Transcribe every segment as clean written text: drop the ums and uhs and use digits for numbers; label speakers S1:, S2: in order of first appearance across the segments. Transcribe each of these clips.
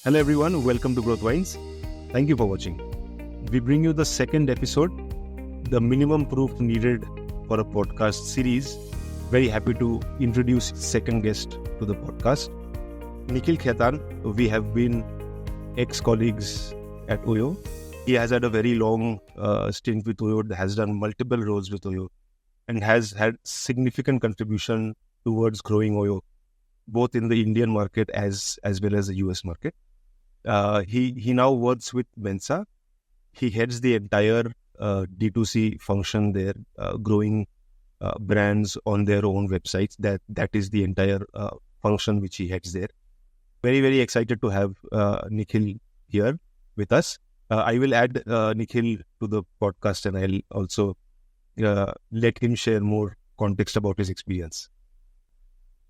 S1: Hello everyone, welcome to GrowthVines. Thank you for watching. We bring you the second episode, the minimum proof needed for a podcast series. Very happy to introduce second guest to the podcast, Nikhil. We have been ex-colleagues at Oyo. He has had a very long stint with Oyo, has done multiple roles with Oyo, and has had significant contribution towards growing Oyo, both in the Indian market as well as the US market. He now works with Mensa. He heads the entire D2C function there, growing brands on their own websites. That is the entire function which he heads there. Very, very excited to have Nikhil here with us. I will add Nikhil to the podcast, and I'll also let him share more context about his experience.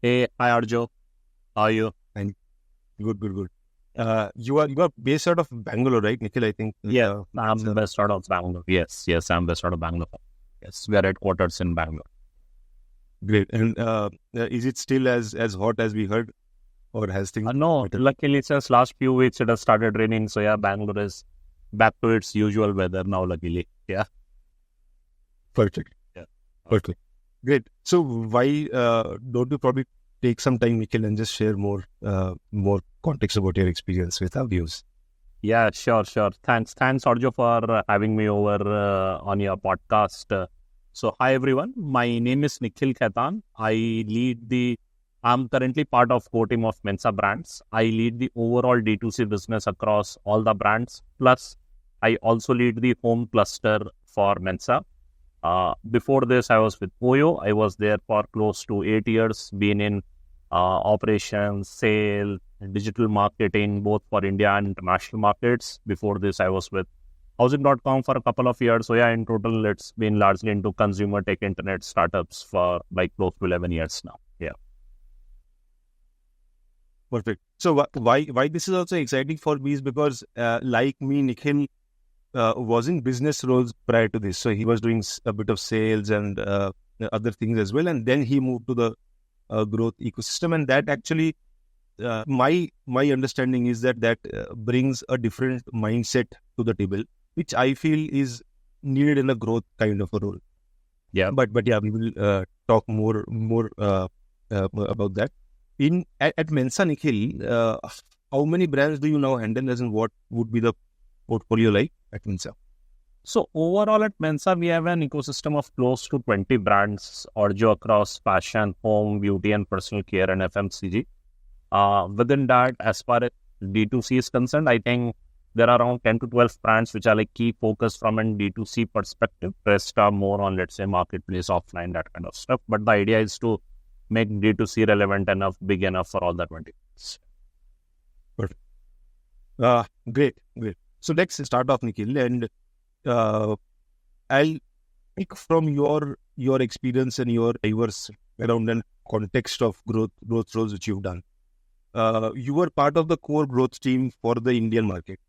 S2: Hey, hi Arjo. How are you?
S1: And good. You are based out of Bangalore, right, Nikhil? I think.
S2: Yeah, I'm based out of Bangalore. Yes, I'm based out of Bangalore. Yes, we are headquarters in Bangalore.
S1: Great. And is it still as hot as we heard, or has things?
S2: No, luckily since last few weeks it has started raining. So yeah, Bangalore is back to its usual weather now. Luckily, yeah.
S1: Perfect.
S2: Yeah.
S1: Perfect. Great. So why don't you probably take some time, Nikhil, and just share more context about your experience with our views?
S2: Yeah, sure. Thanks, Arjo, for having me over on your podcast. So, hi everyone. My name is Nikhil Khaitan. I'm currently part of core team of Mensa brands. I lead the overall D2C business across all the brands. Plus, I also lead the home cluster for Mensa. Before this, I was with Oyo. I was there for close to 8 years, been in operations, sales, digital marketing, both for India and international markets. Before this, I was with Housing.com for a couple of years. So yeah, in total, it's been largely into consumer tech internet startups for like close to 11 years now. Yeah.
S1: Perfect. So why this is also exciting for me is because like me, Nikhil was in business roles prior to this. So he was doing a bit of sales and other things as well. And then he moved to the growth ecosystem. And that actually, my understanding is that brings a different mindset to the table, which I feel is needed in a growth kind of a role.
S2: Yeah.
S1: But yeah, we will talk more about that. At Mensa, Nikhil, how many brands do you now handle, as in what would be the portfolio like at Mensa?
S2: So overall at Mensa, we have an ecosystem of close to 20 brands, Arjo, across fashion, home, beauty and personal care and FMCG. Within that, as far as D2C is concerned, I think there are around 10 to 12 brands which are like key focus from an D2C perspective. Rest are more on, let's say, marketplace, offline, that kind of stuff. But the idea is to make D2C relevant enough, big enough for all the 20 brands.
S1: Perfect. Great. So let's start off, Nikhil, and I'll pick from your experience and your diverse background and context of growth roles which you've done. You were part of the core growth team for the Indian market.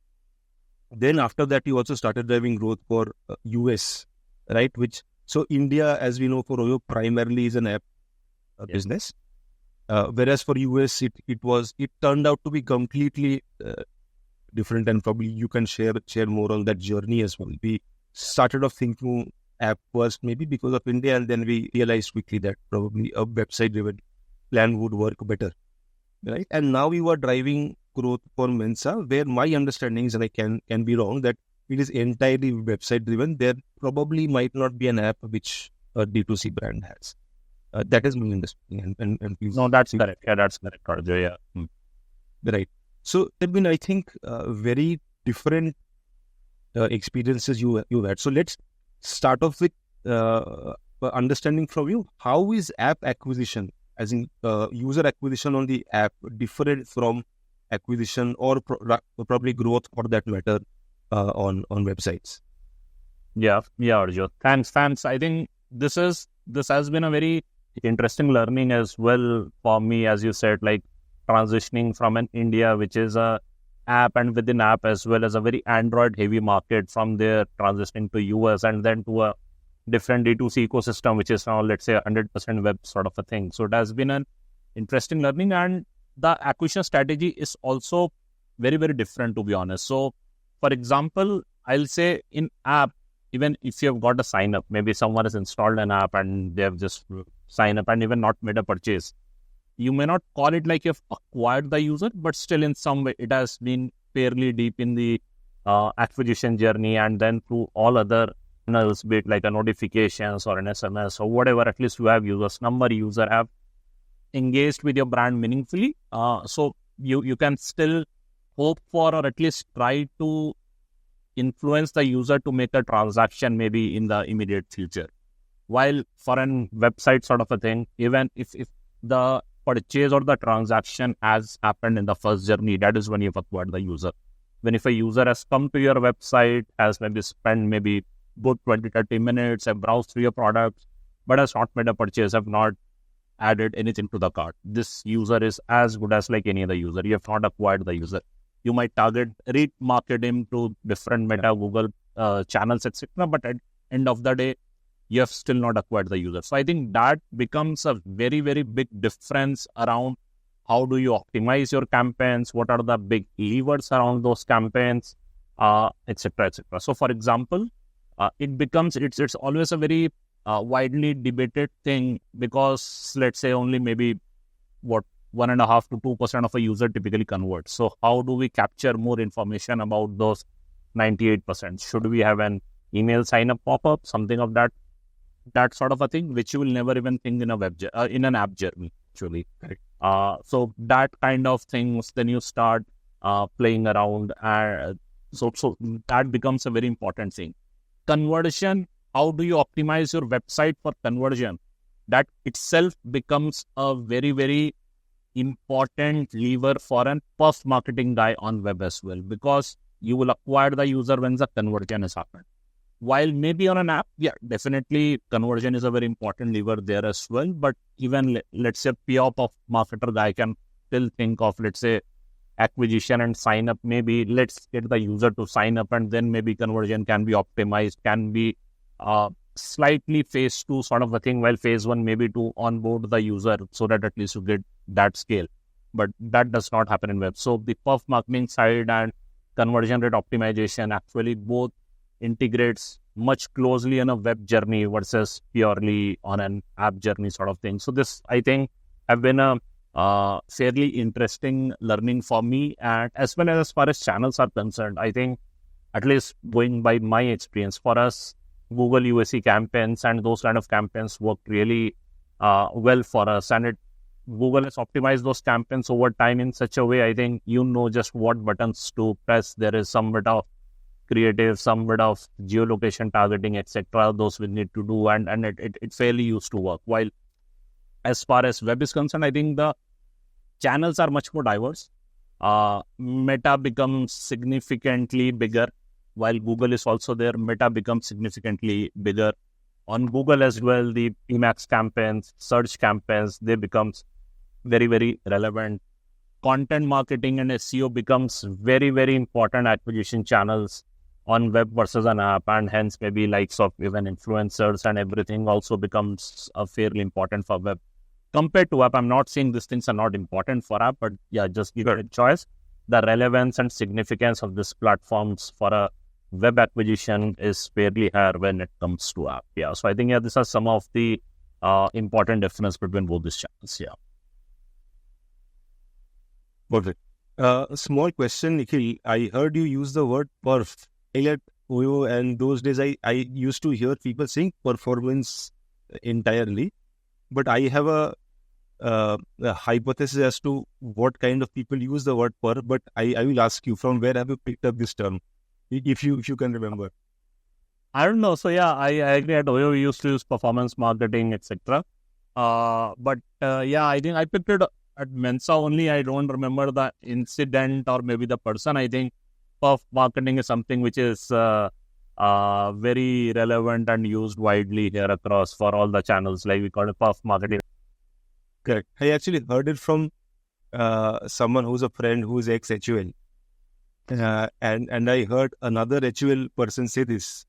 S1: Then after that, you also started driving growth for US, right? So India, as we know, for Oyo primarily is an app business, whereas for US it turned out to be completely different, and probably you can share more on that journey as well. We started off thinking app first, maybe because of India, and then we realized quickly that probably a website-driven plan would work better, right? And now you are driving growth for Mensa, where my understanding is, and I can be wrong, that it is entirely website-driven. There probably might not be an app which a D2C brand has. That is my understanding. And please,
S2: no, that's correct. Yeah, that's correct, Arjo. Yeah.
S1: Right. So, I think very different experiences you had. So let's start off with understanding from you, how is app acquisition, as in user acquisition on the app, different from acquisition or probably growth for that matter on websites?
S2: Yeah, Arjo. Thanks. I think this has been a very interesting learning as well for me, as you said, like transitioning from an India, which is a app and within app as well as a very Android heavy market, from there transitioning to US and then to a different D2C ecosystem, which is now, let's say, 100% web sort of a thing. So it has been an interesting learning, and the acquisition strategy is also very, very different, to be honest. So, for example, I'll say in app, even if you have got a sign up, maybe someone has installed an app and they have just signed up and even not made a purchase. You may not call it like you've acquired the user, but still in some way it has been fairly deep in the acquisition journey, and then through all other channels, be it like a notifications or an SMS or whatever, at least you have users number, user have engaged with your brand meaningfully. So you can still hope for, or at least try to influence the user to make a transaction maybe in the immediate future. While for an website sort of a thing, even if the purchase or the transaction has happened in the first journey, that is when you've acquired the user. When if a user has come to your website, has maybe spent maybe good 20-30 minutes, have browsed through your products, but has not made a purchase, have not added anything to the cart, this user is as good as like any other user. You have not acquired the user. You might target, remarket him to different Meta, Google channels, etc. But at end of the day, you have still not acquired the user. So I think that becomes a very, very big difference around how do you optimize your campaigns, what are the big levers around those campaigns, etc., etc. So for example, it's always a very widely debated thing, because let's say only maybe 1.5 to 2% of a user typically converts. So how do we capture more information about those 98%? Should we have an email sign up pop up, something of that sort of a thing, which you will never even think in a in an app journey actually.
S1: Correct.
S2: So that kind of things, then you start playing around, so that becomes a very important thing. Conversion, how do you optimize your website for conversion? That itself becomes a very, very important lever for an perf marketing guy on web as well, because you will acquire the user when the conversion has happened. While maybe on an app, yeah, definitely conversion is a very important lever there as well. But even let's say pure perf marketer guy can still think of, let's say, acquisition and sign up. Maybe let's get the user to sign up, and then maybe conversion can be optimized, can be slightly phase 2 sort of a thing, while phase 1 maybe to onboard the user so that at least you get that scale. But that does not happen in web. So the perf marketing side and conversion rate optimization actually both integrates much closely in a web journey versus purely on an app journey sort of thing. So this, I think, have been a fairly interesting learning for me. And as well as far as channels are concerned, I think, at least going by my experience, for us, Google USC campaigns and those kind of campaigns work really well for us. And Google has optimized those campaigns over time in such a way, I think you know just what buttons to press. There is some bit of creative, some bit of geolocation targeting, etc. Those we need to do, and it fairly used to work. While as far as web is concerned, I think the channels are much more diverse. Meta becomes significantly bigger. While Google is also there, Meta becomes significantly bigger. On Google as well, the PMAX campaigns, search campaigns, they becomes very, very relevant. Content marketing and SEO becomes very, very important acquisition channels on web versus an app, and hence maybe likes of even influencers and everything also becomes fairly important for web. Compared to app, I'm not saying these things are not important for app, but yeah, just give it a choice. The relevance and significance of these platforms for a web acquisition is fairly higher when it comes to app. Yeah, so I think these are some of the important difference between both these channels. Yeah.
S1: Perfect. A small question, Nikhil. I heard you use the word perf. And those days I used to hear people saying performance entirely. But I have a hypothesis as to what kind of people use the word perf. But I will ask you, from where have you picked up this term, if you can remember?
S2: I don't know. So yeah, I agree. At OYO, we used to use performance marketing, etc. But I think I picked it at Mensa only. I don't remember the incident or maybe the person. I think perf marketing is something which is very relevant and used widely here across for all the channels. Like we call it perf marketing.
S1: Correct. I actually heard it from someone who's a friend who's ex-HUL. And I heard another HUL person say this.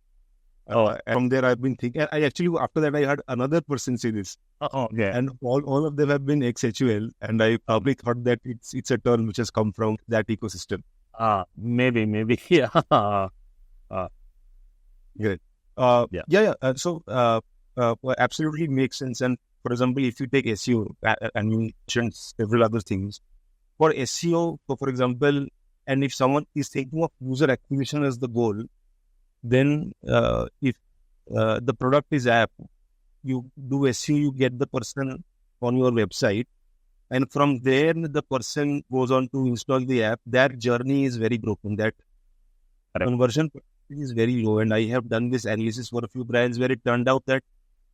S1: From there, I've been thinking. After that, I heard another person say this. And all of them have been ex-HUL, and I probably thought that it's a term which has come from that ecosystem.
S2: Maybe. Yeah.
S1: Great.
S2: Yeah.
S1: Well, absolutely makes sense. And for example, if you take SEO and you mentioned several other things for SEO, for example, and if someone is thinking of user acquisition as the goal, then if the product is app, you do SEO, you get the person on your website, and from there the person goes on to install the app. That journey is very broken. That
S2: Correct.
S1: conversion is very low, and I have done this analysis for a few brands where it turned out that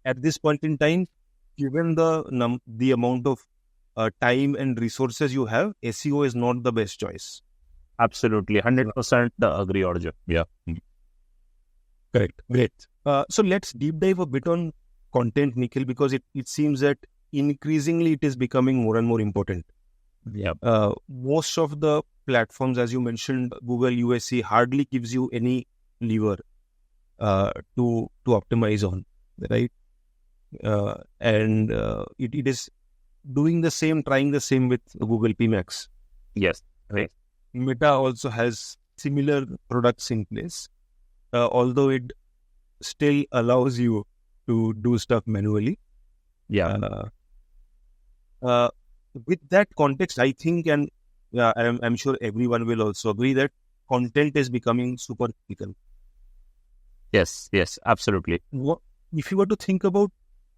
S1: at this point in time, given the amount of time and resources you have, SEO is not the best choice.
S2: Absolutely. 100% agree, Arjun. Yeah.
S1: Correct. Great. So let's deep dive a bit on content, Nikhil, because it seems that increasingly it is becoming more and more important.
S2: Yeah.
S1: Most of the platforms, as you mentioned, Google USC hardly gives you any lever to optimize on, right? And it is doing the same, trying the same with Google PMax.
S2: Yes. Right.
S1: Meta also has similar products in place, although it still allows you to do stuff manually.
S2: Yeah.
S1: With that context, I think, and I'm sure everyone will also agree that content is becoming super critical.
S2: Yes. Absolutely.
S1: If you were to think about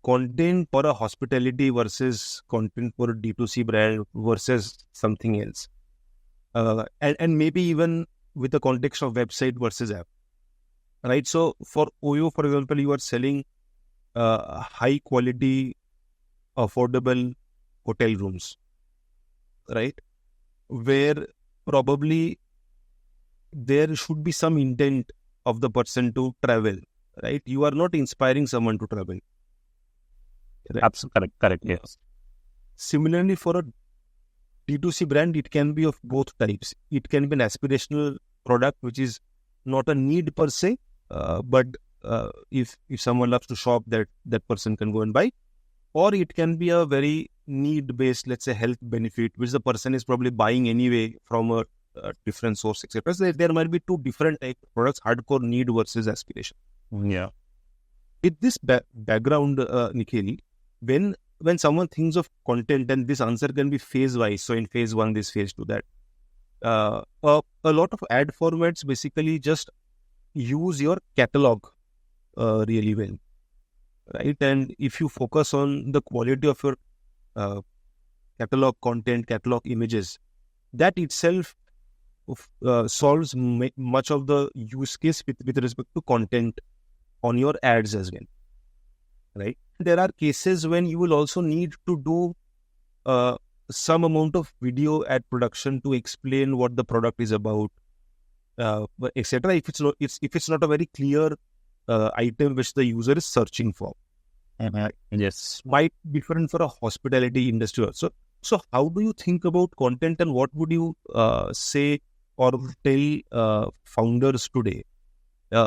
S1: content for a hospitality versus content for a D2C brand versus something else, and maybe even with the context of website versus app, right? So for OYO, for example, you are selling high quality, affordable hotel rooms, right? Where probably there should be some intent of the person to travel, right? You are not inspiring someone to travel. Right?
S2: Absolutely correct. Yes.
S1: Similarly, for a D2C brand, it can be of both types. It can be an aspirational product, which is not a need per se, but if someone loves to shop, that person can go and buy. Or it can be a very need-based, let's say, health benefit, which the person is probably buying anyway from a different source, etc. So there might be two different types of products: hardcore need versus aspiration.
S2: Yeah.
S1: With this background, Nikhil, when someone thinks of content, and this answer can be phase-wise. So in phase 1, this phase 2, that a lot of ad formats basically just use your catalog really well, right? And if you focus on the quality of your catalog content, catalog images, that itself solves much of the use case with respect to content on your ads as well, right? There are cases when you will also need to do some amount of video ad production to explain what the product is about, etc. If it's not a very clear item which the user is searching for.
S2: Yes.
S1: Might be different for a hospitality industry also. So how do you think about content, and what would you say or tell founders today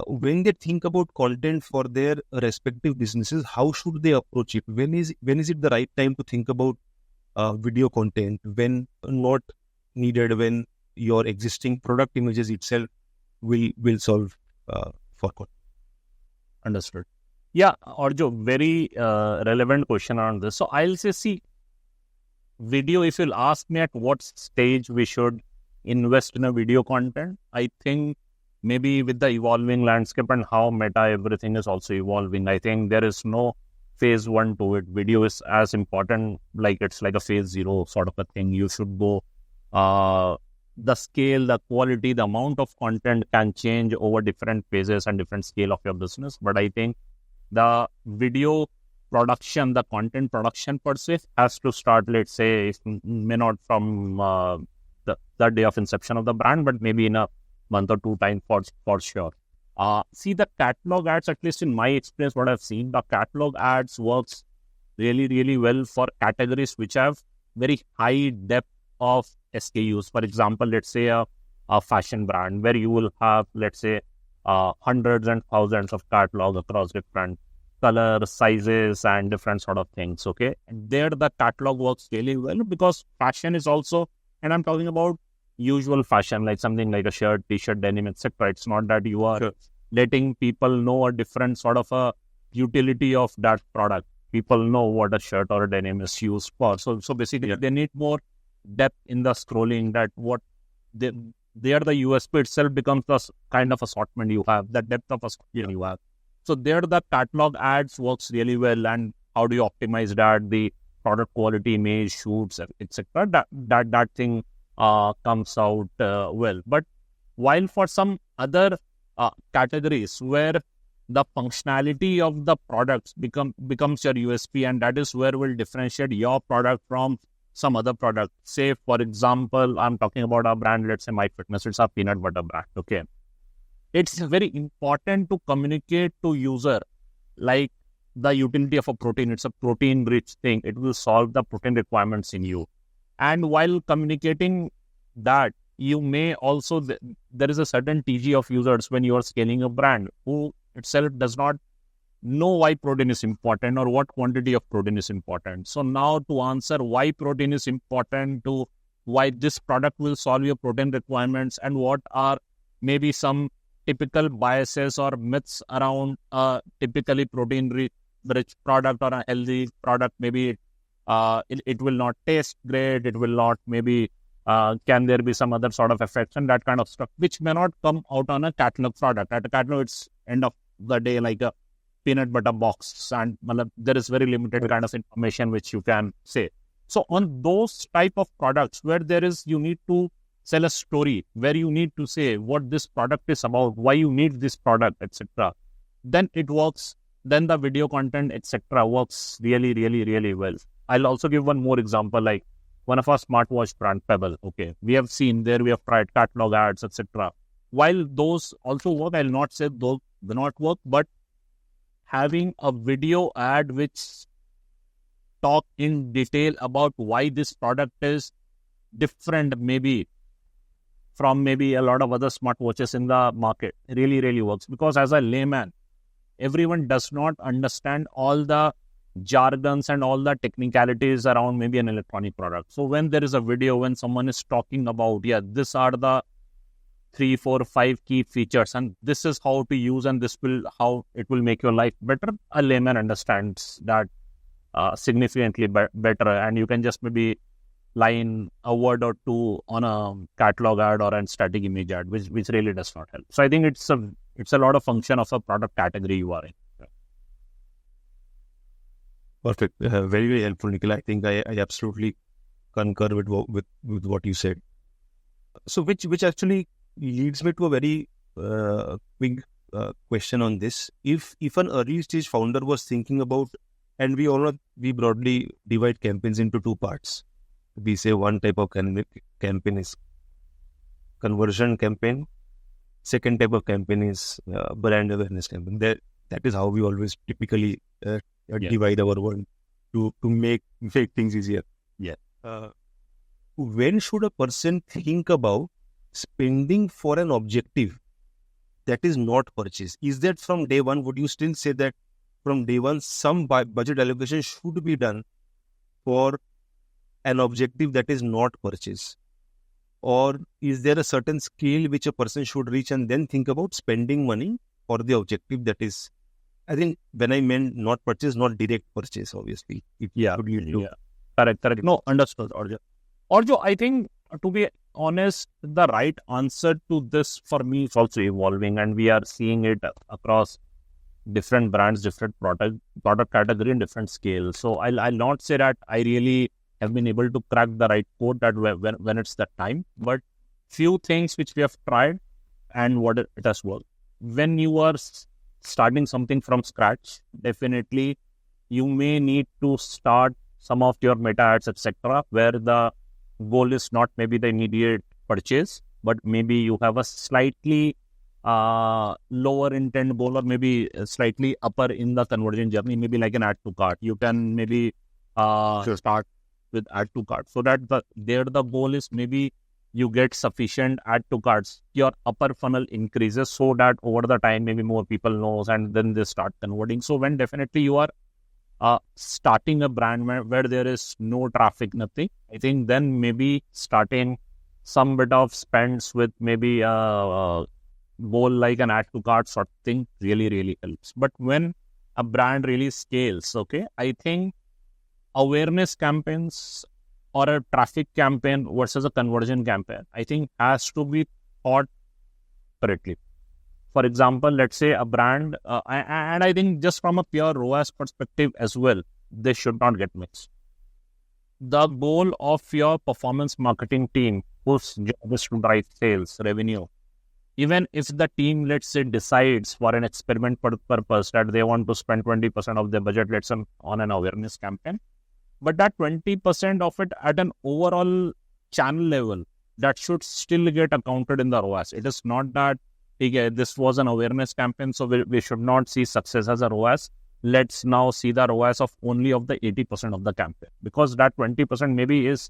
S1: when they think about content for their respective businesses? How should they approach it? When is it the right time to think about video content? When not needed? When your existing product images itself will solve for content?
S2: Understood. Yeah, Arjo, very relevant question on this. So I'll say, see, video, if you'll ask me at what stage we should invest in a video content, I think maybe with the evolving landscape and how meta everything is also evolving, I think there is no phase 1 to it. Video is as important, like it's like a phase 0 sort of a thing. You should go, the scale, the quality, the amount of content can change over different phases and different scale of your business. But I think the video production, the content production per se has to start, let's say, if may not from the day of inception of the brand, but maybe in a month or 2 time for sure. See, the catalog ads, at least in my experience, what I've seen, the catalog ads works really, really well for categories which have very high depth of SKUs. For example, let's say a fashion brand where you will have, let's say, hundreds and thousands of catalog across different colors, sizes, and different sort of things. Okay, and there the catalog works really well because fashion is also, and I'm talking about usual fashion, like something like a shirt, t-shirt, denim, etc. It's not that you are
S1: Sure.
S2: letting people know a different sort of a utility of that product. People know what a shirt or a denim is used for. So basically, they need more depth in the scrolling. That what they there the USP itself becomes the kind of assortment you have, the depth of assortment you have. So there the catalog ads works really well. And how do you optimize that? The product quality, image, shoots, etc. That thing comes out well. But while for some other categories where the functionality of the products becomes your USP, and that is where will differentiate your product from some other product. Say, for example, I'm talking about our brand, let's say MyFitness, it's a peanut butter brand, okay? It's very important to communicate to user, like the utility of a protein. It's a protein-rich thing. It will solve the protein requirements in you. And while communicating that, you may also, there is a certain TG of users when you are scaling a brand who itself does not know why protein is important or what quantity of protein is important. So now to answer why protein is important, to why this product will solve your protein requirements, and what are maybe some typical biases or myths around a typically protein-rich product or a healthy product. Maybe it will not taste great, it will not, maybe can there be some other sort of effects and that kind of stuff, which may not come out on a catalog product. At a catalog, it's end of the day like a peanut butter box, and there is very limited kind of information which you can say. So on those type of products where there is, you need to sell a story, where you need to say what this product is about, why you need this product, etc., then it works. Then the video content, etc., works really, really, really well. I'll also give one more example, like one of our smartwatch brand, Pebble. Okay, we have seen there, we have tried catalog ads, etc. While those also work, I'll not say those do not work, but having a video ad which talk in detail about why this product is different, maybe from maybe a lot of other smartwatches in the market, really, really works. Because as a layman, everyone does not understand all the jargons and all the technicalities around maybe an electronic product. So when there is a video, when someone is talking about, these are the 3, 4, 5 key features, and this is how to use, and this will how it will make your life better, a layman understands that significantly better, and you can just maybe line a word or two on a catalog ad or a static image ad, which really does not help. So I think it's a lot of function of a product category you are in.
S1: Perfect. Very, very helpful, Nikhil. I think I absolutely concur with what you said. So which actually leads me to a very quick question on this. If an early stage founder was thinking about, and we all know, we broadly divide campaigns into two parts. We say one type of campaign is conversion campaign. Second type of campaign is brand awareness campaign. That is how we always typically divide our world to make things easier.
S2: Yeah.
S1: When should a person think about spending for an objective that is not purchase? Is that from day one? Would you still say that from day one some budget allocation should be done for an objective that is not purchase? Or is there a certain scale which a person should reach and then think about spending money for the objective that is, I think when I meant not purchase, not direct purchase, obviously.
S2: Correct. No, understood, Orjo, I think, to be honest, the right answer to this for me is also evolving, and we are seeing it across different brands, different product category, and different scales. So I'll not say that I really have been able to crack the right code that when it's that time, but few things which we have tried and what it has worked. When you are starting something from scratch, definitely you may need to start some of your meta ads, etc., where the goal is not maybe the immediate purchase, but maybe you have a slightly lower intent goal, or maybe slightly upper in the conversion journey, maybe like an add to cart. You can maybe start with add to cart, so that the goal is maybe you get sufficient add to carts, your upper funnel increases, so that over the time maybe more people knows, and then they start converting. So when definitely you are starting a brand where there is no traffic, nothing, I think then maybe starting some bit of spends with maybe a goal like an add to cart sort of thing really, really helps. But when a brand really scales, okay, I think awareness campaigns or a traffic campaign versus a conversion campaign, I think has to be thought correctly. For example, let's say a brand, and I think just from a pure ROAS perspective as well, they should not get mixed. The goal of your performance marketing team, whose job is to drive sales, revenue, even if the team, let's say, decides for an experiment purpose that they want to spend 20% of their budget, let's say, on an awareness campaign, but that 20% of it at an overall channel level, that should still get accounted in the ROAS. It is not that, okay, this was an awareness campaign, so we should not see success as a ROAS. Let's now see the ROAS of only of the 80% of the campaign, because that 20% maybe is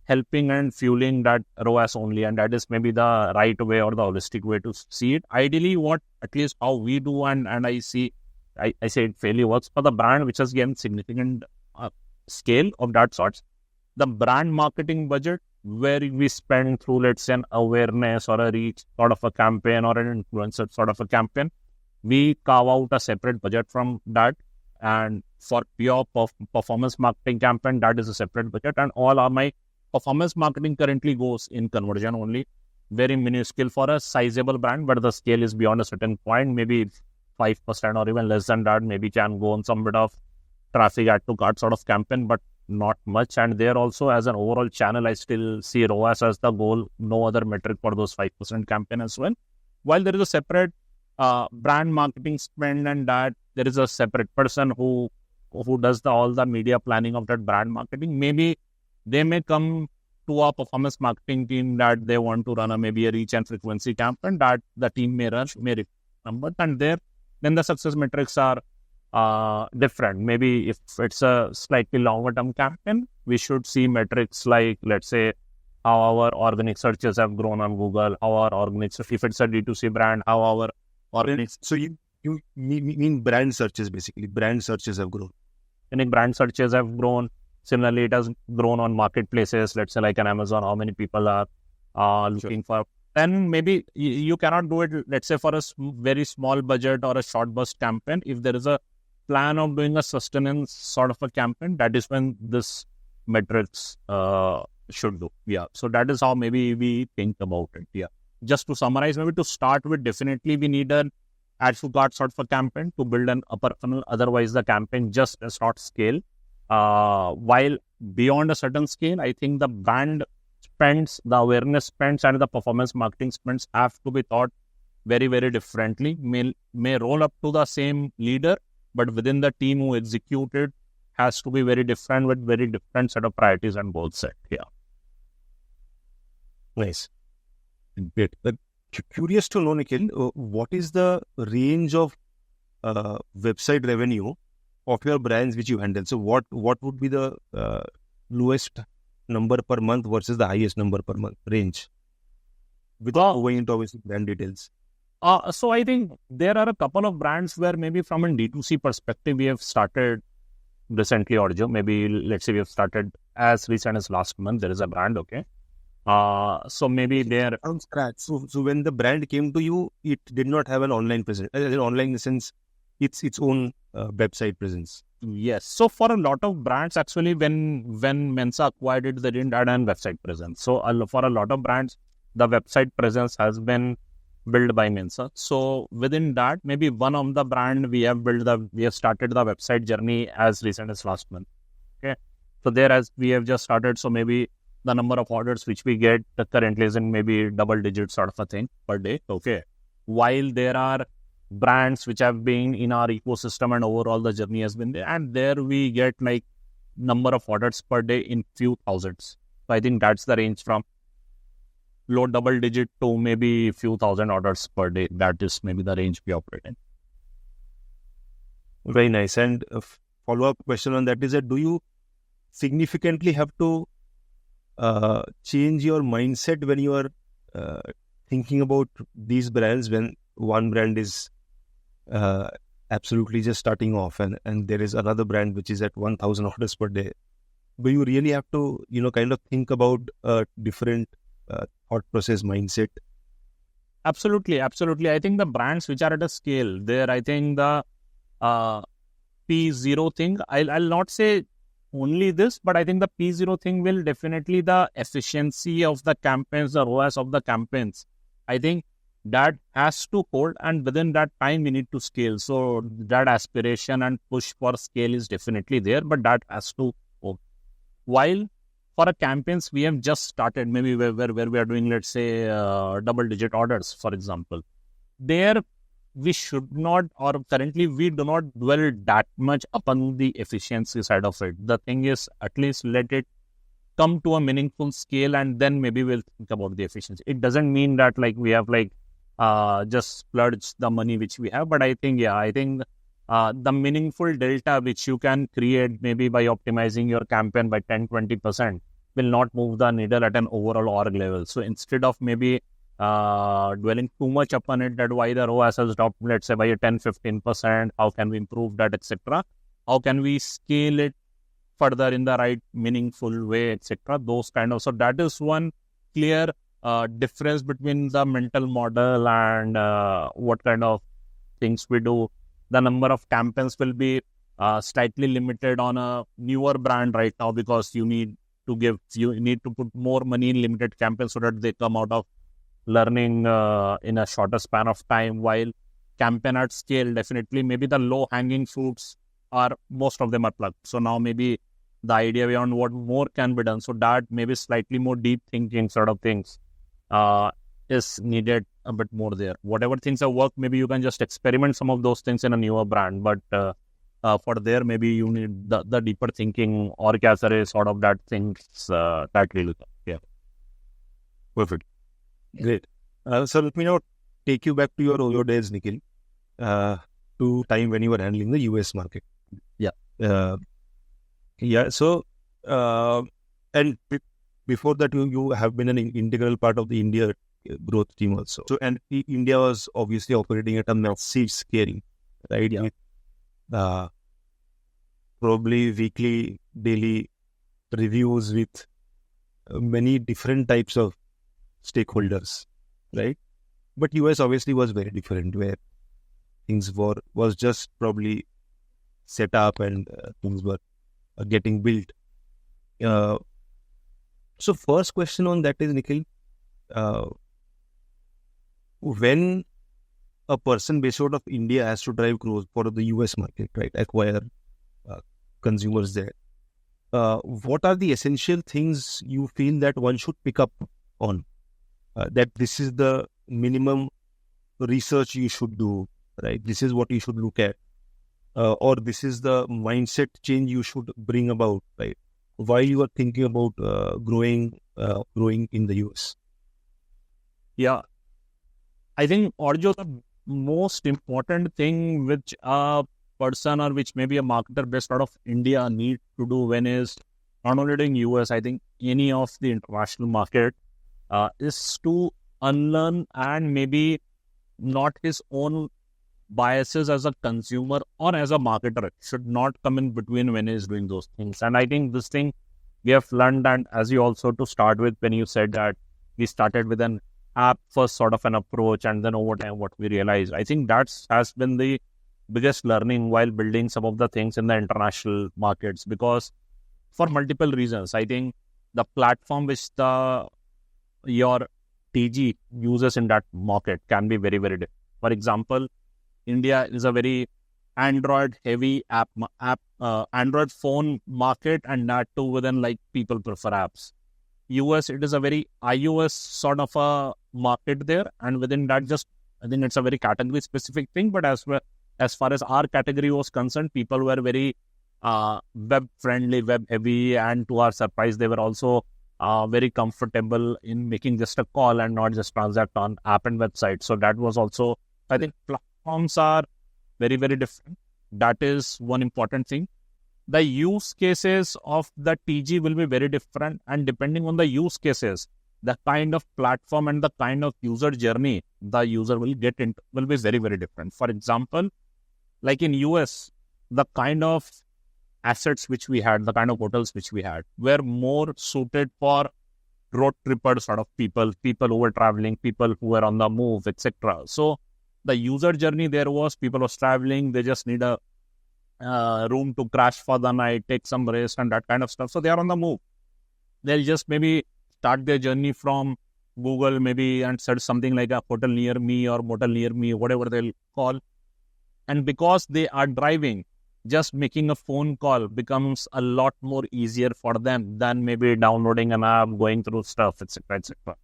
S2: helping and fueling that ROAS only, and that is maybe the right way or the holistic way to see it. Ideally, what at least how we do, and I say it fairly works for the brand which has gained significant scale of that sorts. The brand marketing budget, where we spend through, let's say, an awareness or a reach sort of a campaign or an influencer sort of a campaign, we carve out a separate budget from that. And for pure performance marketing campaign, that is a separate budget. And all of my performance marketing currently goes in conversion only. Very minuscule for a sizable brand, but the scale is beyond a certain point, maybe 5% or even less than that, maybe can go on some bit of traffic add to cart sort of campaign, but not much. And there also, as an overall channel, I still see ROAS as the goal, no other metric for those 5% campaign as well. While there is a separate brand marketing spend, and that there is a separate person who does all the media planning of that brand marketing. Maybe they may come to our performance marketing team that they want to run maybe a reach and frequency campaign that the team may run, number, and then the success metrics are different. Maybe if it's a slightly longer term campaign, we should see metrics like, let's say, how our organic searches have grown on Google, how our organic, if it's a D2C brand, how our organic.
S1: So you mean brand searches, basically. Brand searches have grown.
S2: Unique brand searches have grown. Similarly, it has grown on marketplaces, let's say like an Amazon, how many people are looking for. Then maybe you cannot do it, let's say, for a very small budget or a short burst campaign. If there is a plan of doing a sustenance sort of a campaign, that is when this metrics should do. Yeah. So that is how maybe we think about it. Yeah. Just to summarize, maybe to start with, definitely we need an add to cart sort of a campaign to build an upper funnel. Otherwise, the campaign just does not scale. While beyond a certain scale, I think the brand spends, the awareness spends, and the performance marketing spends have to be thought very, very differently. May roll up to the same leader, but within the team who executed has to be very different, with very different set of priorities and goals set. Yeah.
S1: Nice. Great. But curious to know, Nikhil, what is the range of website revenue of your brands which you handle? So what would be the lowest number per month versus the highest number per month range, without going into obviously brand details?
S2: So I think there are a couple of brands where maybe from a D2C perspective, we have started recently, Orjo. Maybe let's say we have started as recent as last month. There is a brand, okay. So maybe there
S1: from scratch. So when the brand came to you, it did not have an online presence. Online in the sense, it's its own website presence.
S2: Yes. So for a lot of brands, actually, when Mensa acquired it, they didn't add an website presence. So for a lot of brands, the website presence has been built by Mensa. So within that, maybe one of the brand we have started the website journey as recent as last month. Okay. So there, as we have just started, so maybe the number of orders which we get currently is in maybe double digits sort of a thing per day. Okay. While there are brands which have been in our ecosystem and overall the journey has been there, and there we get like number of orders per day in few thousands. So I think that's the range from low double digit to maybe few thousand orders per day. That is maybe the range we operate in.
S1: Very nice. And a follow-up question on that is that, do you significantly have to change your mindset when you are thinking about these brands, when one brand is absolutely just starting off and there is another brand which is at 1,000 orders per day? Do you really have to, kind of think about different thought process, mindset?
S2: Absolutely. I think the brands which are at a scale there, I think the P0 thing, I'll not say only this, but I think the P0 thing will definitely the efficiency of the campaigns, the ROAS of the campaigns. I think that has to hold, and within that time we need to scale. So that aspiration and push for scale is definitely there, but that has to hold. While for a campaigns we have just started, maybe where we are doing, let's say, double-digit orders, for example, there we should not, or currently we do not dwell that much upon the efficiency side of it. The thing is, at least let it come to a meaningful scale, and then maybe we'll think about the efficiency. It doesn't mean that like we have like just splurged the money which we have, but I think the meaningful delta which you can create maybe by optimizing your campaign by 10-20% will not move the needle at an overall org level. So instead of maybe dwelling too much upon it, that why the ROAS has dropped, let's say, by a 10-15%, how can we improve that, etc. How can we scale it further in the right meaningful way, etc. Those kind of, so that is one clear difference between the mental model and what kind of things we do. The number of campaigns will be slightly limited on a newer brand right now, because you need to put more money in limited campaigns so that they come out of learning in a shorter span of time. While campaign at scale, definitely maybe the low hanging fruits are, most of them are plugged. So now maybe the idea beyond what more can be done, so that maybe slightly more deep thinking sort of things is needed a bit more there. Whatever things have worked, maybe you can just experiment some of those things in a newer brand, but for there maybe you need the deeper thinking or sort of that things that really come. Yeah.
S1: Perfect. Great. So let me now take you back to your days, Nikhil, to time when you were handling the US market.
S2: Yeah.
S1: So, and before that, you have been an integral part of the India growth team also. So, and India was obviously operating at a massive scale, right?
S2: Yeah.
S1: With, probably weekly, daily reviews with many different types of stakeholders, right? But US obviously was very different, where things was just probably set up and things were getting built. So first question on that is, Nikhil, when a person based out of India has to drive growth for the US market, right, acquire consumers there, what are the essential things you feel that one should pick up on? That this is the minimum research you should do, right? This is what you should look at, or this is the mindset change you should bring about, right, while you are thinking about growing in the US.
S2: Yeah, I think, Arjo, the most important thing which a person or which maybe a marketer based out of India need to do when is not only doing US, I think any of the international market, is to unlearn and maybe not his own biases as a consumer or as a marketer should not come in between when he's doing those things. And I think this thing we have learned, and as you also to start with, when you said that we started with an app first sort of an approach, and then over time what we realized, I think that has been the biggest learning while building some of the things in the international markets, because for multiple reasons, I think the platform which your TG uses in that market can be very, very different. For example, India is a very Android heavy Android phone market, and that too within like people prefer apps. US, it is a very iOS sort of a market there, and within that, just I think it's a very category specific thing. But as far as our category was concerned, people were very web friendly, web heavy, and to our surprise, they were also very comfortable in making just a call and not just transact on app and website. So that was also, I think, platforms are very, very different. That is one important thing. The use cases of the TG will be very different, and depending on the use cases, the kind of platform and the kind of user journey the user will get into will be very, very different. For example, like in US, the kind of assets which we had, the kind of hotels which we had, were more suited for road tripper sort of people who were traveling, people who were on the move, etc. So the user journey there was people was traveling, they just need a room to crash for the night, take some rest and that kind of stuff. So they are on the move. They'll just maybe start their journey from Google maybe and search something like a hotel near me or motel near me, whatever they'll call. And because they are driving, just making a phone call becomes a lot more easier for them than maybe downloading an app, going through stuff, etc., etc.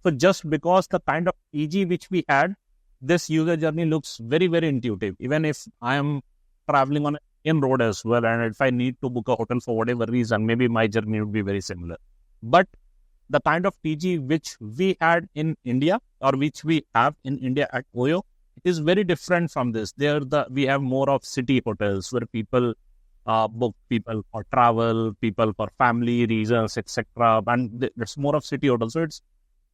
S2: So just because the kind of EG which we had, this user journey looks very, very intuitive. Even if I am traveling on in road as well, and if I need to book a hotel for whatever reason, maybe my journey would be very similar. But the kind of TG which we had in India or which we have in India at Oyo is very different from this. We have more of city hotels where people book, people for travel, people for family reasons, etc. And there's more of city hotels. So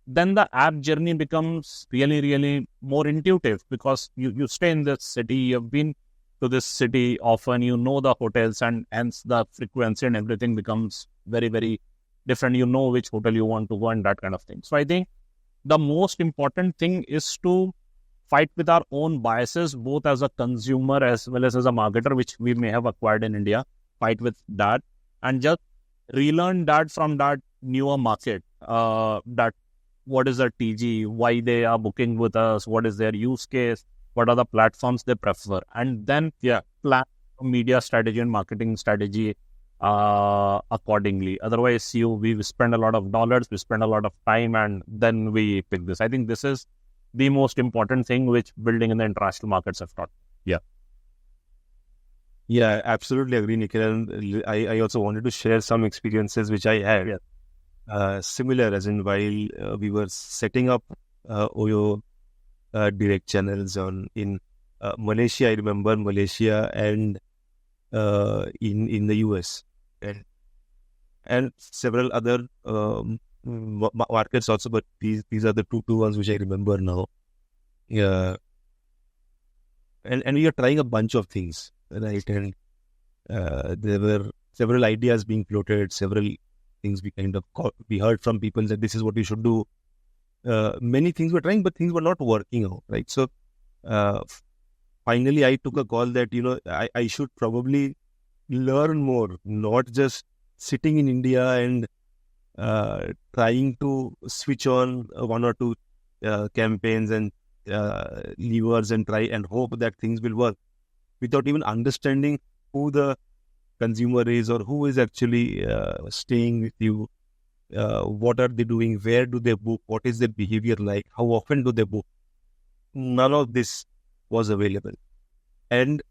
S2: then the app journey becomes really, really more intuitive because you stay in this city, you've been to this city often, you know the hotels, and hence the frequency and everything becomes very, very different. You know which hotel you want to go and that kind of thing. So I think the most important thing is to fight with our own biases, both as a consumer as well as a marketer, which we may have acquired in India, fight with that and just relearn that from that newer market, that what is the TG, why they are booking with us, what is their use case, what are the platforms they prefer, and then plan a media strategy and marketing strategy accordingly. Otherwise, we spend a lot of dollars, we spend a lot of time, and then we pick this. I think this is the most important thing which building in the international markets have taught.
S1: Yeah, absolutely agree, Nikhil. And I also wanted to share some experiences which I had. Similar, as in while we were setting up Oyo direct channels in Malaysia. I remember Malaysia and in the US and several other markets also, but these are the two ones which I remember now. Yeah, and we are trying a bunch of things, right? And there were several ideas being floated, several things we heard from people that this is what we should do. Many things were trying, but things were not working out, right? So finally, I took a call that I should probably learn more, not just sitting in India and trying to switch on one or two campaigns and levers and try and hope that things will work without even understanding who the consumer is or who is actually staying with you. What are they doing? Where do they book? What is their behavior like? How often do they book? None of this was available. And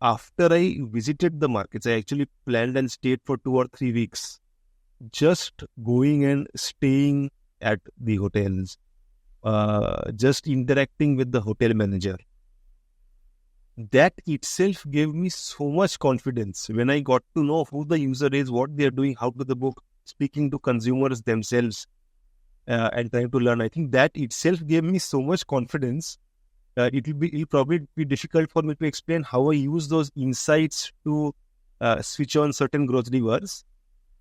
S1: after I visited the markets, I actually planned and stayed for 2 or 3 weeks, just going and staying at the hotels, just interacting with the hotel manager. That itself gave me so much confidence when I got to know who the user is, what they are doing, how to the book, speaking to consumers themselves, and trying to learn. I think that itself gave me so much confidence. It'll probably be difficult for me to explain how I use those insights to switch on certain growth levers.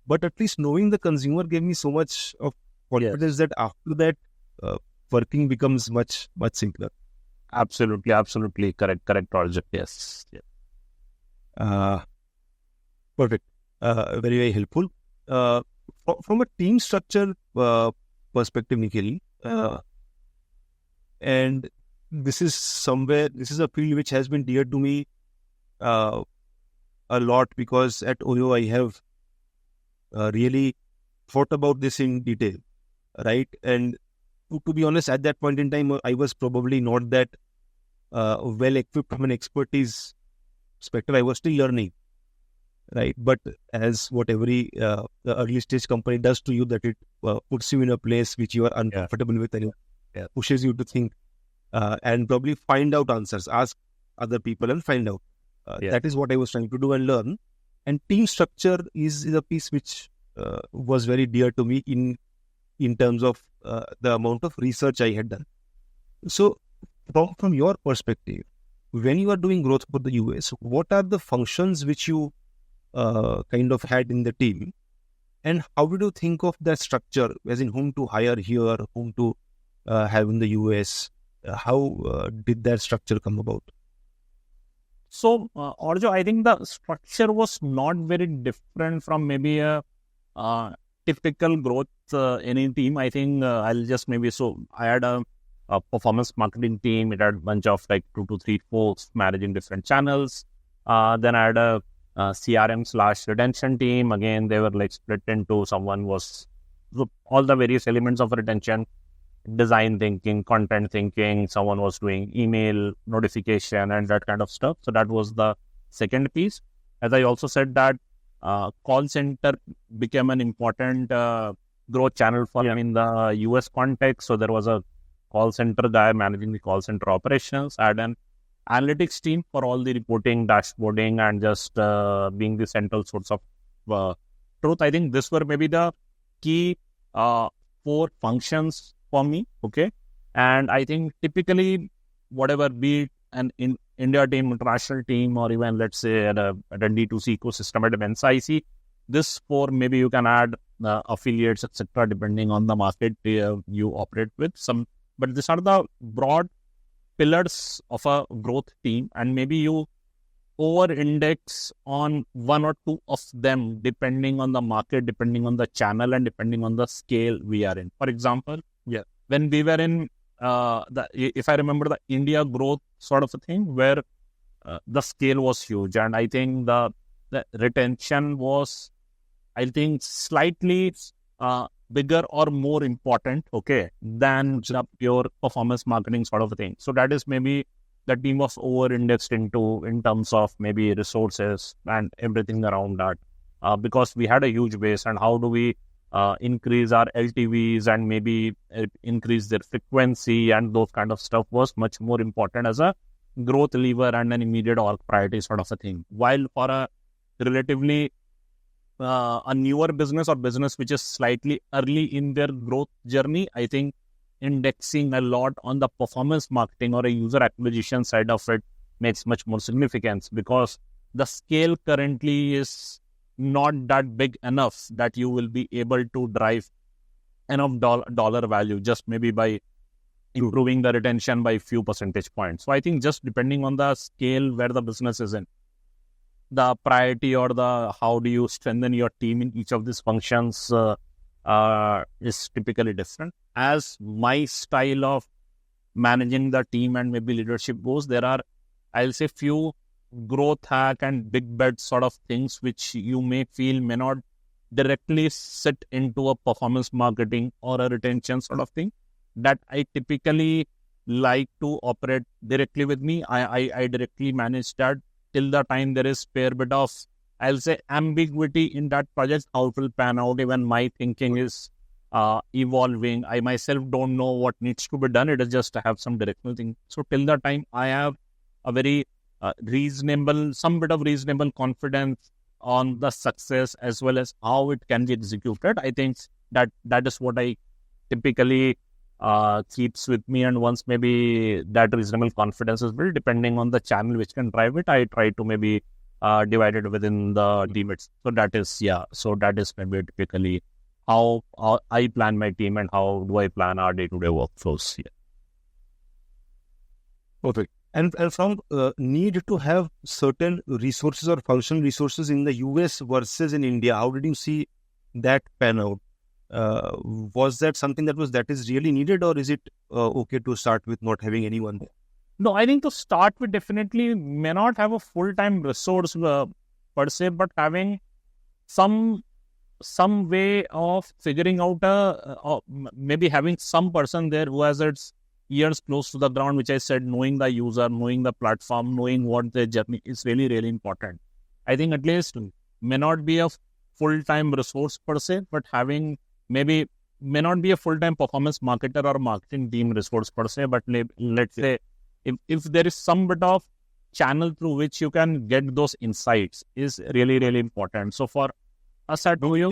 S1: But at least knowing the consumer gave me so much of confidence that after that, working becomes much, much simpler.
S2: Absolutely. Correct, Rajat. Yes.
S1: Perfect. Very, very helpful. From a team structure perspective, Nikhil, and this is a field which has been dear to me a lot, because at Oyo I have really thought about this in detail, right? And to be honest, at that point in time, I was probably not that well equipped from an expertise perspective. I was still learning, right? But as what every early stage company does to you, that it puts you in a place which you are uncomfortable with, and pushes you to think and probably find out answers, ask other people and find out. That is what I was trying to do and learn. And team structure is a piece which was very dear to me in terms of the amount of research I had done. So from your perspective, when you are doing growth for the US, what are the functions which you kind of had in the team, And how did you think of that structure, as in whom to hire here, whom to have in the US? How did that structure come about?
S2: So, Arjo, I think the structure was not very different from maybe a typical growth any team. I think I'll just maybe, so I had a performance marketing team. It had a bunch of like 2 to 3 folks managing different channels. Then I had a CRM/retention team. Again, they were like split into, someone was all the various elements of retention, design thinking, content thinking, someone was doing email notification and that kind of stuff. So that was the second piece. As I also said that call center became an important growth channel for me in the US context. So there was a call center guy managing the call center operations. I had an analytics team for all the reporting, dashboarding, and just being the central source of truth. I think this were maybe the key 4 functions for me. Okay. And I think typically, whatever, be it an India team, international team, or even let's say at a D2C ecosystem at Mensa, I see this 4, maybe you can add affiliates, etc., depending on the market you operate with. But these are the broad pillars of a growth team, and maybe you over-index on 1 or 2 of them, depending on the market, depending on the channel, and depending on the scale we are in. For example, when we were in if I remember, the India growth sort of a thing, where the scale was huge, and I think the retention was, I think, slightly bigger or more important, okay, than the pure performance marketing sort of a thing. So that is maybe the team was over-indexed into in terms of maybe resources and everything around that, because we had a huge base, and how do we increase our LTVs and maybe increase their frequency and those kind of stuff was much more important as a growth lever and an immediate org priority sort of a thing. While for a relatively a newer business or business which is slightly early in their growth journey, I think indexing a lot on the performance marketing or a user acquisition side of it makes much more significance, because the scale currently is not that big enough that you will be able to drive enough dollar value just maybe by improving the retention by a few percentage points. So I think just depending on the scale where the business is in, the priority or the how do you strengthen your team in each of these functions is typically different. As my style of managing the team and maybe leadership goes, there are, I'll say, few growth hack and big bet sort of things which you may feel may not directly sit into a performance marketing or a retention sort of thing, that I typically like to operate directly with me. I directly manage that till the time there is fair bit of, I'll say, ambiguity in that project, how it will pan out. Even my thinking is evolving. I myself don't know what needs to be done. It is just to have some directional thing. So till the time I have a very some bit of reasonable confidence on the success as well as how it can be executed, I think that is what I typically keeps with me. And once maybe that reasonable confidence is built, depending on the channel which can drive it, I try to maybe divide it within the limits. So that is maybe typically how I plan my team and how do I plan our day-to-day workflows here.
S1: Perfect. And from need to have certain resources or functional resources in the US versus in India, how did you see that pan out? Was that something that is really needed, or is it okay to start with not having anyone there?
S2: No, I think to start with, definitely may not have a full-time resource per se, but having some way of figuring out maybe having some person there who has its ears close to the ground, which I said, knowing the user, knowing the platform, knowing what their journey is really, really important. I think at least may not be a full-time resource per se, but having maybe may not be a full-time performance marketer or marketing team resource per se, but let's say if there is some bit of channel through which you can get those insights is really, really important. So for us at Oyo,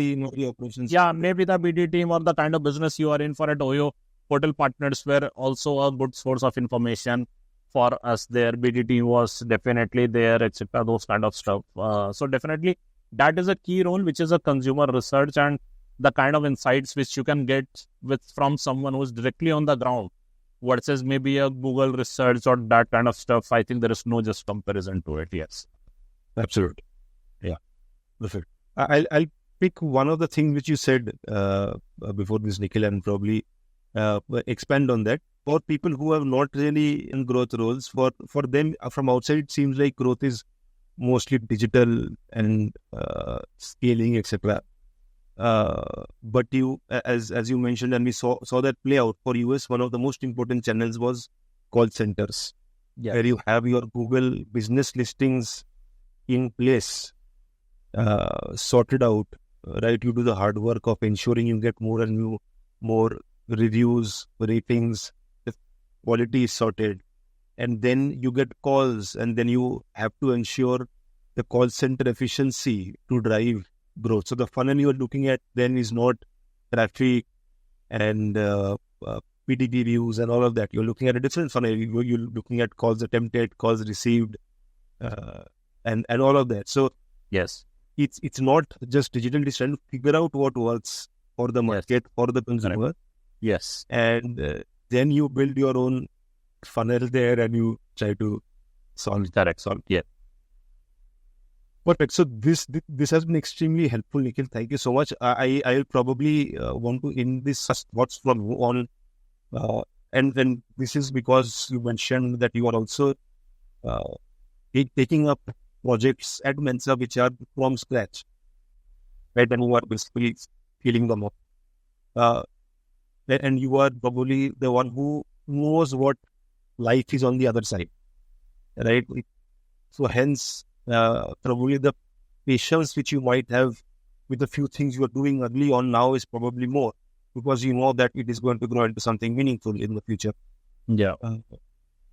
S2: maybe the BD team or the kind of business you are in for at Oyo, portal partners were also a good source of information for us. Their BD team was definitely there, etc. Those kind of stuff. So definitely that is a key role, which is a consumer research and the kind of insights which you can get from someone who's directly on the ground versus maybe a Google research or that kind of stuff. I think there is no just comparison to it. Yes.
S1: Absolutely. Yeah. Perfect. I'll pick one of the things which you said before this, Nikhil, and probably expand on that. For people who are not really in growth roles, for them from outside, it seems like growth is mostly digital and scaling, etc. But you, as you mentioned, and we saw that play out for US, one of the most important channels was call centers, where you have your Google business listings in place, sorted out, right? You do the hard work of ensuring you get more and more reviews, ratings, the quality is sorted, and then you get calls, and then you have to ensure the call center efficiency to drive growth. So the funnel you are looking at then is not traffic and PDP views and all of that. You're looking at a different funnel. You're looking at calls attempted, calls received, and all of that. So
S2: yes,
S1: it's not just digital. It's trying to figure out what works for the market, for the consumer.
S2: Correct. Yes,
S1: and then you build your own funnel there, and you try to solve. Yeah. Perfect. So this has been extremely helpful, Nikhil. Thank you so much. I'll probably want to end this thoughts from you on, and this is because you mentioned that you are also taking up projects at Mensa which are from scratch, right? And you are basically scaling them up. And you are probably the one who knows what life is on the other side, right? So hence, probably the patience which you might have with the few things you are doing early on now is probably more, because you know that it is going to grow into something meaningful in the future.
S2: Yeah.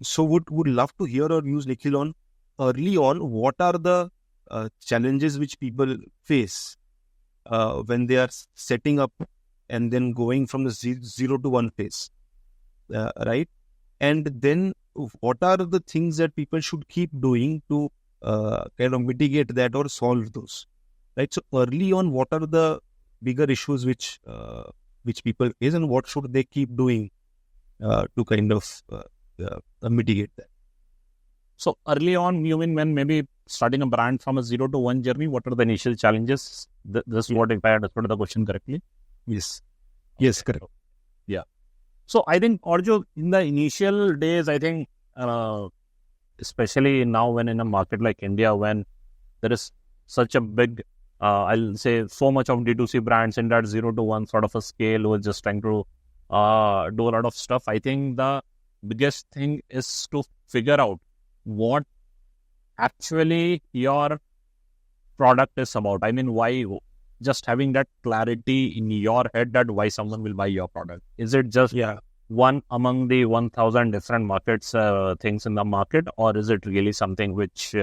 S1: So would love to hear or use, Nikhil, on early on, what are the challenges which people face when they are setting up and then going from the 0 to 1 phase, right? And then what are the things that people should keep doing to kind of mitigate that or solve those, right? So early on, what are the bigger issues which people face, and what should they keep doing to kind of mitigate that?
S2: So early on, you mean when maybe starting a brand from a 0 to 1 journey, what are the initial challenges? This is what, if I understood the question correctly?
S1: Yes. Yes, correct.
S2: Yeah. So I think, Arjo, in the initial days, I think, especially now when in a market like India, when there is such a big, I'll say so much of D2C brands in that 0 to 1 sort of a scale who are just trying to do a lot of stuff. I think the biggest thing is to figure out what actually your product is about. I mean, why, just having that clarity in your head that why someone will buy your product. Is it just one among the 1,000 different markets, things in the market, or is it really something which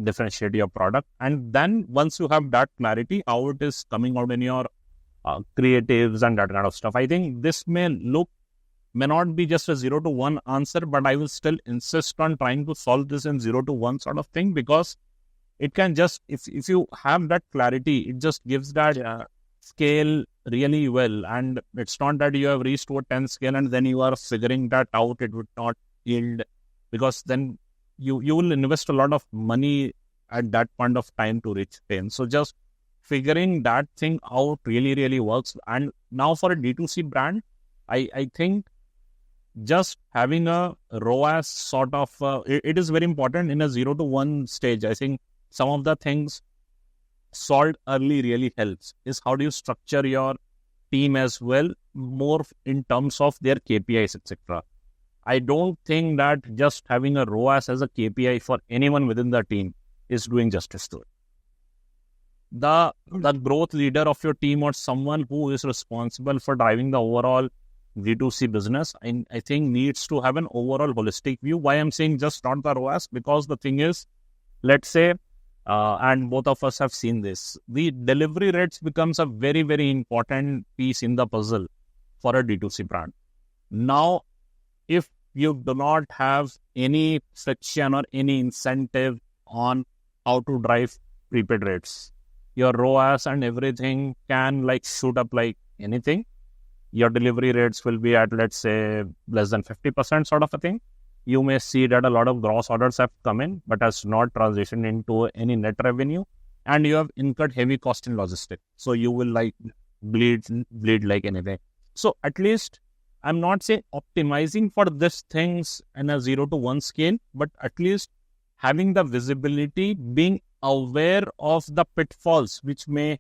S2: differentiate your product? And then once you have that clarity, how it is coming out in your creatives and that kind of stuff. I think this may not be just a 0 to 1 answer, but I will still insist on trying to solve this in 0 to 1 sort of thing, because it can just, if you have that clarity, it just gives that scale really well. And it's not that you have reached to a 10 scale and then you are figuring that out, it would not yield, because then you will invest a lot of money at that point of time to reach 10. So just figuring that thing out really, really works. And now for a D2C brand, I think just having a ROAS sort of, it is very important in a 0 to 1 stage. I think some of the things solved early really helps is how do you structure your team as well, more in terms of their KPIs, etc. I don't think that just having a ROAS as a KPI for anyone within the team is doing justice to it. The growth leader of your team or someone who is responsible for driving the overall D2C business, I think needs to have an overall holistic view. Why I'm saying just not the ROAS? Because the thing is, let's say, and both of us have seen this, the delivery rates becomes a very, very important piece in the puzzle for a D2C brand. Now, if you do not have any friction or any incentive on how to drive prepaid rates. Your ROAS and everything can like shoot up like anything. Your delivery rates will be at, let's say, less than 50% sort of a thing. You may see that a lot of gross orders have come in, but has not transitioned into any net revenue. And you have incurred heavy cost in logistics. So you will like bleed like anything. So at least I'm not saying optimizing for these things in a 0 to 1 scale, but at least having the visibility, being aware of the pitfalls which may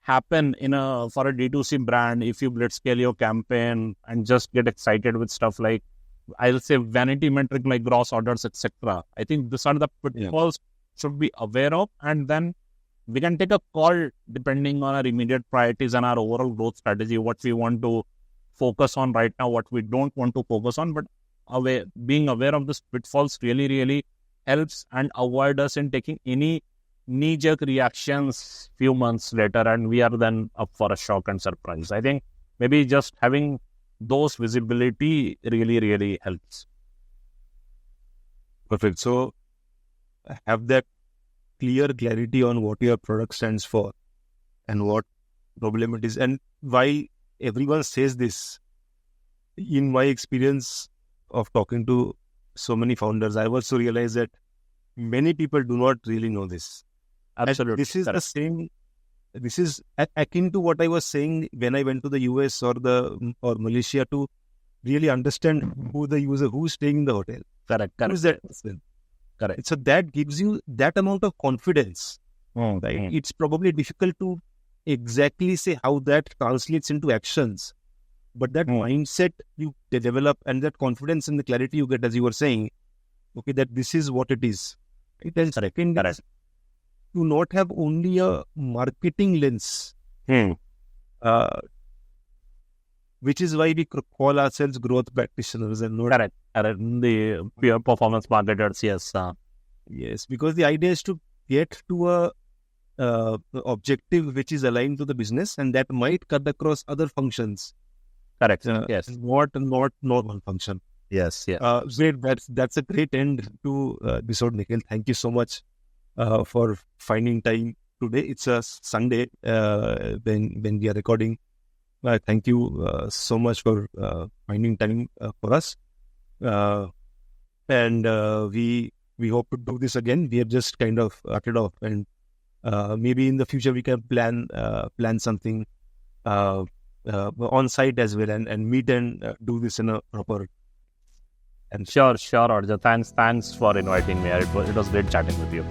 S2: happen for a D2C brand if you blitzscale your campaign and just get excited with stuff like, I'll say, vanity metric like gross orders, etc. I think these are the pitfalls should be aware of, and then we can take a call depending on our immediate priorities and our overall growth strategy, what we want to focus on right now, what we don't want to focus on. But being aware of these pitfalls really helps and avoid us in taking any knee-jerk reactions few months later, and we are then up for a shock and surprise. I think maybe just having those visibility really helps.
S1: Perfect. So have that clarity on what your product stands for and what problem it is. And why everyone says this, in my experience of talking to so many founders, I also realized that many people do not really know this.
S2: Absolutely.
S1: And this is the same. This is akin to what I was saying when I went to the US or Malaysia to really understand who the user, who's staying in the hotel.
S2: Correct.
S1: Who is that person?
S2: Correct.
S1: So that gives you that amount of confidence. Right? It's probably difficult to exactly say how that translates into actions, but that mindset you develop and that confidence and the clarity you get, as you were saying, okay, that this is what it is. Right? And second, to not have only a marketing lens, which is why we call ourselves growth practitioners and not
S2: the pure performance marketers.
S1: Yes, because the idea is to get to a objective which is aligned to the business, and that might cut across other functions.
S2: Correct. Yes.
S1: Not one function.
S2: Yes.
S1: Great. That's a great end to episode, Nikhil. Thank you so much for finding time today. It's a Sunday when we are recording. Thank you so much for finding time for us. And we hope to do this again. We have just kind of started off, and maybe in the future we can plan something on site as well, and meet and do this in a proper.
S2: And sure, Arja. Thanks for inviting me. It was great chatting with you.